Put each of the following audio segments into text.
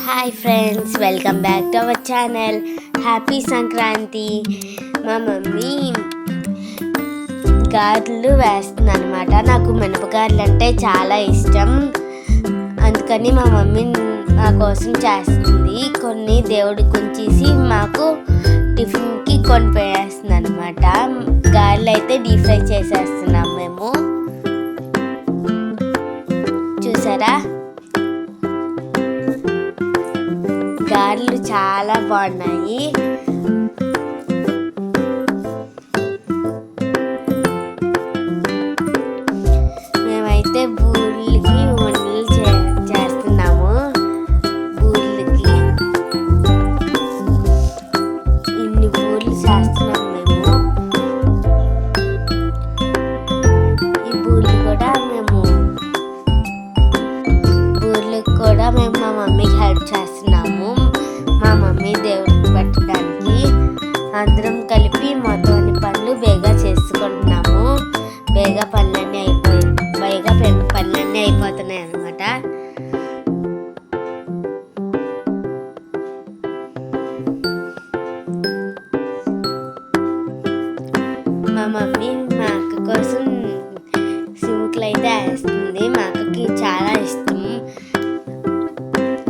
Hi friends, welcome back to our channel. Happy Sankranti. మా mummy గారెలు వేస్తుంది అనమాట. నాకు మినపగారెలు అంటే చాలా ఇష్టం. అందుకని మా మమ్మీ నా కోసం చేస్తుంది. కొన్ని దేవుడికి ఉంచేసి మాకు టిఫిన్కి కొనిపోయేస్తుంది అనమాట. గారెలు అయితే డీప్ ఫ్రై చేసేస్తున్నాం మేము. చూసారా, గారెలు చాలా బాగున్నాయి. మేమైతే బూరెలకి వంటలు చేస్తున్నాము. బూరెలకి ఇన్ని బూరెలు చేస్తున్నాము మేము. ఈ బూరెలు కూడా మేము మా మమ్మీకి హెల్ప్ చేస్తున్నాము. మా మమ్మీ దేవుడికి పెట్టడానికి అందరం కలిపి మొత్తం అన్ని పనులు బేగా చేసుకుంటున్నాము. పనులన్నీ అయిపోతున్నాయి అన్నమాట. మా మమ్మీ మా అక్క కోసం సిముకులు అయితే వేస్తుంది. మా అక్కకి చాలా ఇష్టం,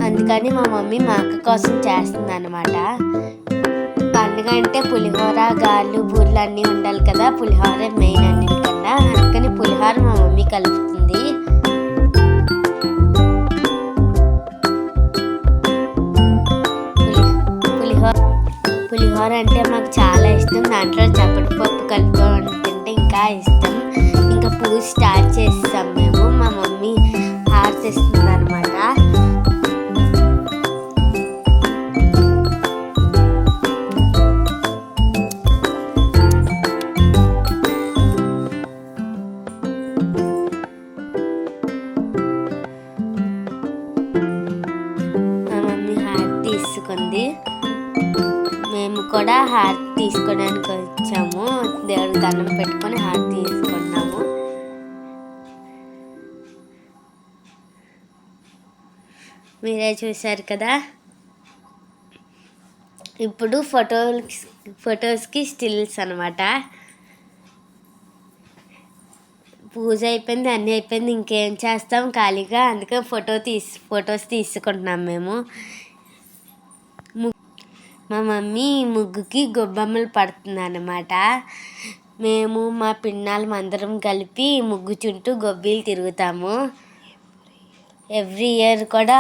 అందుకని మా మమ్మీ మా అక్క కోసం చేస్తుంది అనమాట. పండుగ అంటే పులిహోర, గారెలు, బూరెలు అన్నీ ఉండాలి కదా. పులిహోర మెయిన్ అన్నిటికన్నా. అందుకని పులిహోర మా మమ్మీ కలుపుతుంది. పులిహోర అంటే మాకు చాలా ఇష్టం. దాంట్లో చప్పటి పప్పు కలుపుకొని తింటే ఇంకా ఇష్టం. ఇంకా పూజ స్టార్ట్ చేస్తాం మేము. మా మమ్మీ హారతి ఇస్తుంది అనమాట. తీసుకుంది. మేము కూడా హారతి తీసుకోవడానికి వచ్చాము. దేవుడికి దండం పెట్టుకొని హారతి తీసుకున్నాము. మీరే చూశారు కదా. ఇప్పుడు ఫొటోస్కి స్టిల్స్ అనమాట. పూజ అయిపోయింది, అన్నీ అయిపోయింది. ఇంకేం చేస్తాం ఖాళీగా. అందుకే ఫొటోస్ తీసుకుంటున్నాం మేము. మా మమ్మీ ముగ్గుకి గొబ్బెమ్మలు పడుతుంది అన్నమాట. మేము మా పిన్నాళ్ళం అందరం కలిపి ముగ్గు చుట్టూ గొబ్బీలు తిరుగుతాము. ఎవ్రీ ఇయర్ కూడా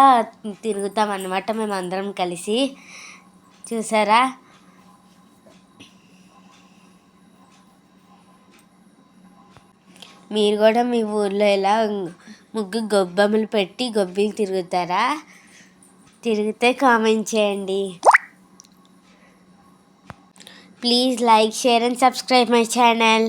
తిరుగుతాం అన్నమాట మేము అందరం కలిసి. చూసారా, మీరు కూడా మీ ఊర్లో ఇలా ముగ్గు గొబ్బెమ్మలు పెట్టి గొబ్బీలు తిరుగుతారా? తిరిగితే కామెంట్ చేయండి. Please like, share and subscribe my channel.